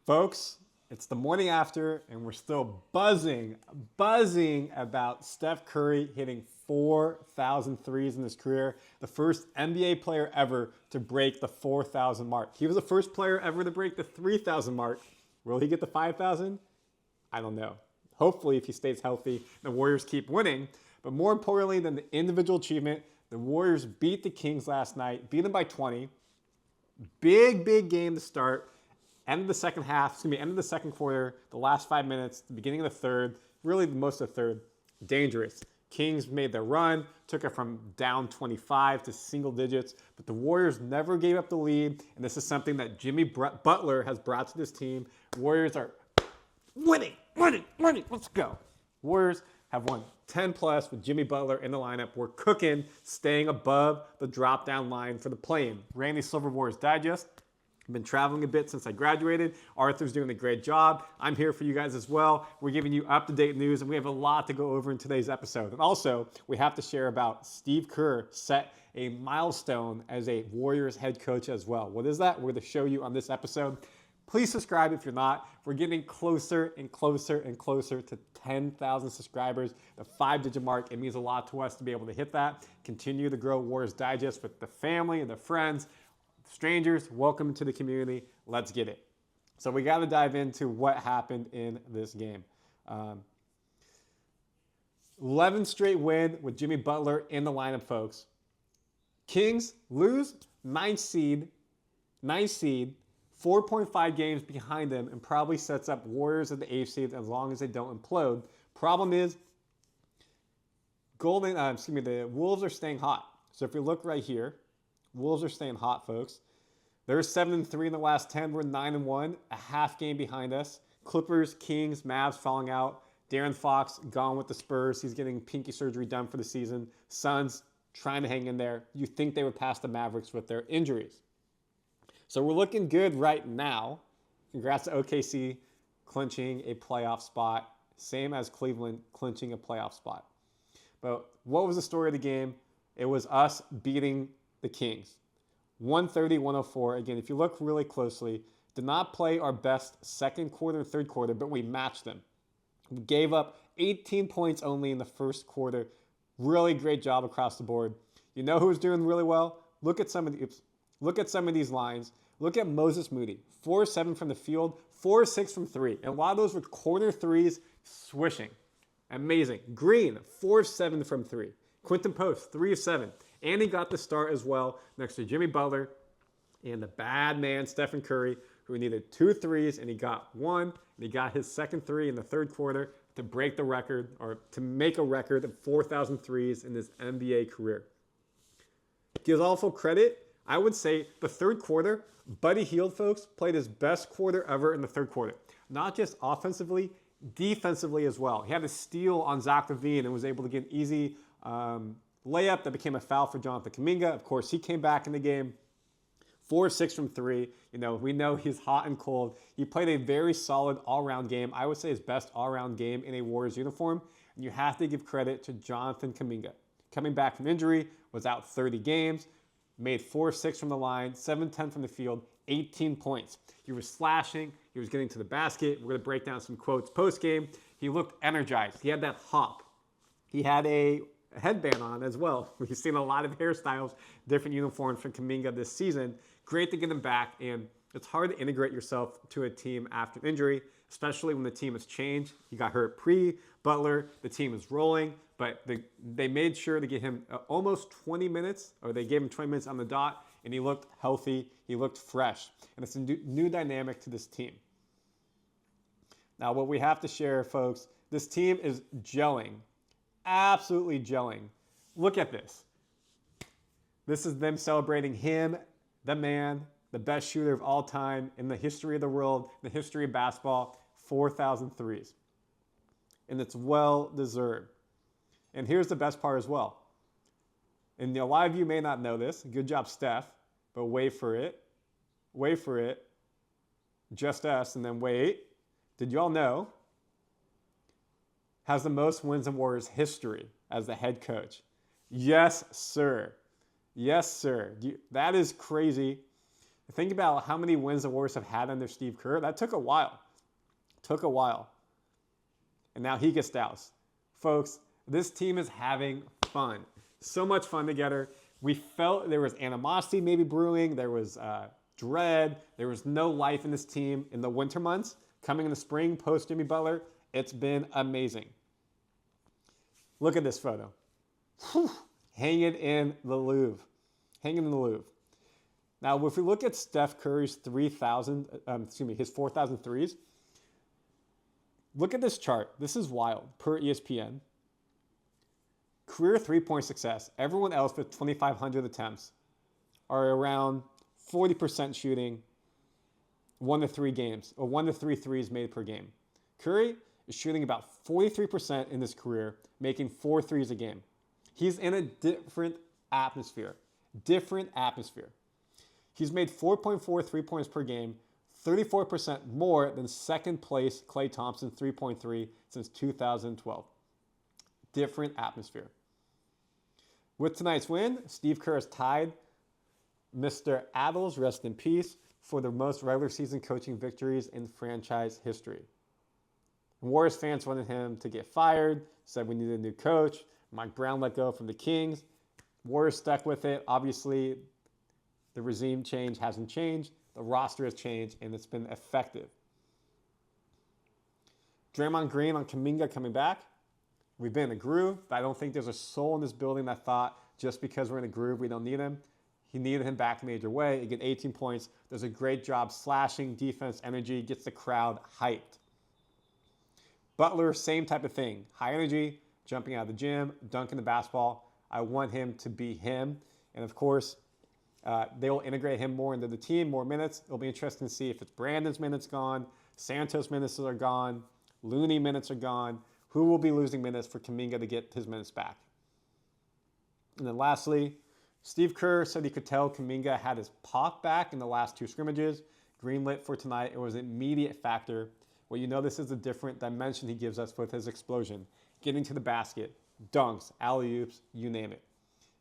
Folks, it's the morning after, and we're still buzzing about Steph Curry hitting 4,000 threes in his career. The first NBA player ever to break the 4,000 mark. He was the first player ever to break the 3,000 mark. Will he get the 5,000? I don't know. Hopefully, if he stays healthy, the Warriors keep winning. But more importantly than the individual achievement, the Warriors beat the Kings last night, beat them by 20. Big game to start. End of the second half, end of the second quarter, the last 5 minutes, the beginning of the third, really most of the third, dangerous. Kings made their run, took it from down 25 to single digits, but the Warriors never gave up the lead, and this is something that Jimmy Butler has brought to this team. Warriors are winning, let's go. Warriors have won 10 plus with Jimmy Butler in the lineup. We're cooking, staying above the drop-down line for the play-in. Randy Silver Warriors Digest. I've been traveling a bit since I graduated. Arthur's doing a great job. I'm here for you guys as well. We're giving you up-to-date news, and we have a lot to go over in today's episode. And also, we have to share about Steve Kerr set a milestone as a Warriors head coach as well. What is that? We're going to show you on this episode. Please subscribe if you're not. We're getting closer and closer to 10,000 subscribers, the 5-digit mark. It means a lot to us to be able to hit that. Continue to grow Warriors Digest with the family and the friends. Strangers, welcome to the community. Let's get it. So we got to dive into what happened in this game. 11 straight win with Jimmy Butler in the lineup, folks. Kings lose 9 seed, 4.5 games behind them, and probably sets up Warriors at the 8th seed as long as they don't implode. Problem is, the Wolves are staying hot. So if you look right here, Wolves are staying hot, folks. They're 7-3 in the last 10. We're 9-1, a half game behind us. Clippers, Kings, Mavs falling out. De'Aaron Fox gone with the Spurs. He's getting pinky surgery done for the season. Suns trying to hang in there. You think they would pass the Mavericks with their injuries. So we're looking good right now. Congrats to OKC clinching a playoff spot. Same as Cleveland clinching a playoff spot. But what was the story of the game? It was us beating the Kings. 130-104. Again, if you look really closely, did not play our best second quarter and third quarter, but we matched them. We gave up 18 points only in the first quarter. Really great job across the board. You know who was doing really well? Look at some of these lines. Look at Moses Moody. 4-7 from the field, 4-6 from 3. And a lot of those were corner threes swishing. Amazing. Green, 4-7 from 3. Quinten Post, 3-7. And he got the start as well next to Jimmy Butler and the bad man, Steph Curry, who needed 2 threes, and he got 1. And he got his second 3 in the third quarter to break the record, or to make a record of 4,000 threes in his NBA career. Gives all full credit. I would say the third quarter, Buddy Hield, folks, played his best quarter ever in the third quarter. Not just offensively, defensively as well. He had a steal on Zach LaVine and was able to get an easy layup that became a foul for Jonathan Kuminga. Of course, he came back in the game. 4-6 from 3. We know he's hot and cold. He played a very solid all-around game. I would say his best all-around game in a Warriors uniform. And you have to give credit to Jonathan Kuminga. Coming back from injury, was out 30 games, made 4-6 from the line, 7-10 from the field, 18 points. He was slashing. He was getting to the basket. We're going to break down some quotes post-game. He looked energized. He had that hop. He had a headband on as well. We've seen a lot of hairstyles, different uniforms from Kuminga this season. Great to get him back, and it's hard to integrate yourself to a team after injury, especially when the team has changed. He got hurt pre-Butler. The team is rolling, but they made sure to get him almost 20 minutes, or they gave him 20 minutes on the dot, and he looked healthy. He looked fresh, and it's a new dynamic to this team. Now, what we have to share, folks, this team is gelling. Absolutely gelling. Look at this. This is them celebrating him, the man, the best shooter of all time in the history of the world, the history of basketball, 4,000 threes. And it's well deserved. And here's the best part as well. And a lot of you may not know this. Good job, Steph. But wait for it. Wait for it. Just us, and then wait. Did you all know? Has the most wins in Warriors history as the head coach. Yes, sir. Yes, sir. That is crazy. Think about how many wins the Warriors have had under Steve Kerr. That took a while. And now he gets doused. Folks, this team is having fun. So much fun together. We felt there was animosity maybe brewing. There was dread. There was no life in this team in the winter months. Coming in the spring, post Jimmy Butler, it's been amazing. Look at this photo. Whew. Hanging in the Louvre. Now, if we look at Steph Curry's his 4,000 threes, look at this chart. This is wild, per ESPN. Career three-point success. Everyone else with 2,500 attempts are around 40% shooting 1 to 3 games, or 1 to 3 threes made per game. Curry is shooting about 43% in his career, making 4 threes a game. He's in a different atmosphere. He's made 4.4 3-pointers per game, 34% more than second place Klay Thompson 3.3 since 2012. Different atmosphere. With tonight's win, Steve Kerr has tied Mr. Adles, rest in peace, for the most regular season coaching victories in franchise history. Warriors fans wanted him to get fired, said we need a new coach. Mike Brown let go from the Kings. Warriors stuck with it. Obviously, the regime change hasn't changed. The roster has changed, and it's been effective. Draymond Green on Kuminga coming back. We've been in a groove, but I don't think there's a soul in this building that thought just because we're in a groove, we don't need him. He needed him back in a major way. He get 18 points. Does a great job slashing, defense, energy, gets the crowd hyped. Butler, same type of thing. High energy, jumping out of the gym, dunking the basketball. I want him to be him. And of course, they will integrate him more into the team, more minutes. It'll be interesting to see if it's Brandon's minutes gone, Santos' minutes are gone, Looney minutes are gone. Who will be losing minutes for Kuminga to get his minutes back? And then lastly, Steve Kerr said he could tell Kuminga had his pop back in the last 2 scrimmages. Greenlit for tonight. It was an immediate factor. Well, you know this is a different dimension he gives us with his explosion. Getting to the basket, dunks, alley-oops, you name it.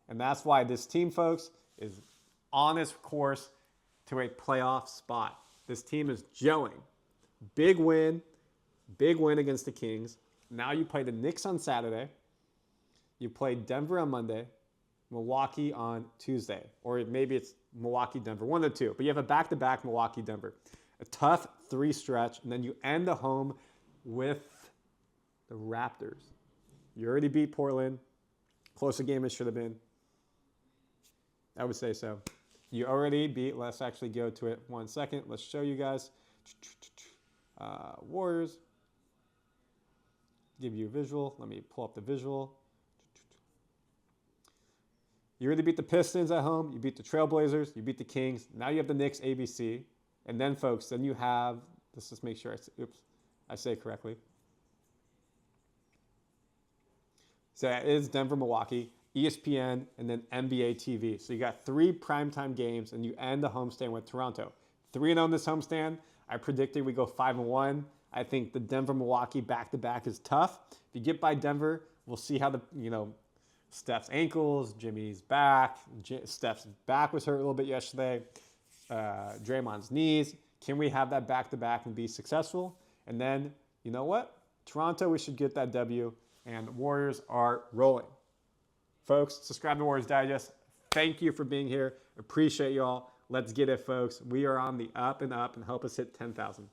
And that's why this team, folks, is on its course to a playoff spot. This team is gelling. Big win against the Kings. Now you play the Knicks on Saturday. You play Denver on Monday, Milwaukee on Tuesday. Or maybe it's Milwaukee-Denver, one of the two. But you have a back-to-back Milwaukee-Denver. A tough 3 stretch, and then you end the home with the Raptors. You already beat Portland. Closer game it should have been. I would say so. You already beat, let's actually go to it 1 second. Let's show you guys. Warriors. Give you a visual. Let me pull up the visual. You already beat the Pistons at home. You beat the Trailblazers. You beat the Kings. Now you have the Knicks ABC. And then, folks, then you have, let's just make sure I say it correctly. So it is Denver, Milwaukee, ESPN, and then NBA TV. So you got 3 primetime games, and you end the homestand with Toronto. 3-0 in this homestand. I predicted we go 5-1. I think the Denver-Milwaukee back-to-back is tough. If you get by Denver, we'll see how Steph's ankles, Jimmy's back. Steph's back was hurt a little bit yesterday. Draymond's knees. Can we have that back-to-back and be successful? And then, you know what? Toronto, we should get that W, and Warriors are rolling. Folks, subscribe to Warriors Digest. Thank you for being here. Appreciate y'all. Let's get it, folks. We are on the up and up, and help us hit 10,000.